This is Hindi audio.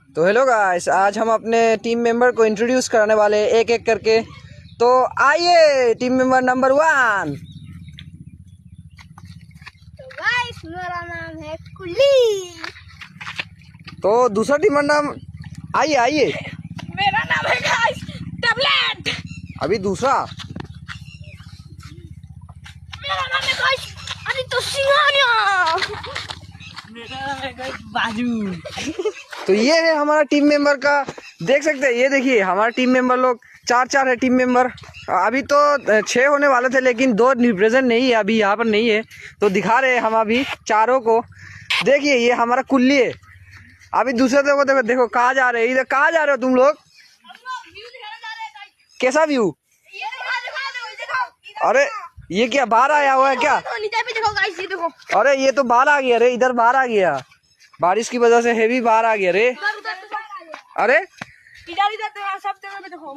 तो हेलो गाइस, आज हम अपने टीम मेंबर को इंट्रोड्यूस कराने वाले हैं एक एक करके। तो आइए टीम मेंबर नंबर 1। तो गाइस मेरा नाम है कुली। तो दूसरा टीम मेंबर नाम, आइए आइए। मेरा नाम है गाइस टैबलेट। अभी दूसरा, मेरा नाम है गाइस आदित्य सिंघानिया। मेरा नाम है गाइस बाजू। तो ये है हमारा टीम मेंबर का, देख सकते हैं। ये देखिए हमारा टीम मेंबर लोग चार है टीम मेंबर। अभी तो 6 होने वाले थे, लेकिन 2 रिप्रेजेंट नहीं है, अभी यहाँ पर नहीं है, तो दिखा रहे हैं हम अभी चारों को। देखिए ये हमारा कुल्ली है। अभी दूसरे देखो देखो देखो कहाँ जा रहे हैं, इधर कहाँ जा रहे हो तुम लोग? कैसा व्यू? अरे ये क्या बाहर आया हुआ है क्या? अरे ये तो बाहर आ गया रे, इधर बाहर आ गया, बारिश की वजह से हेवी बाहर आ गया रे। अरे इधर सब जगह पे देखो।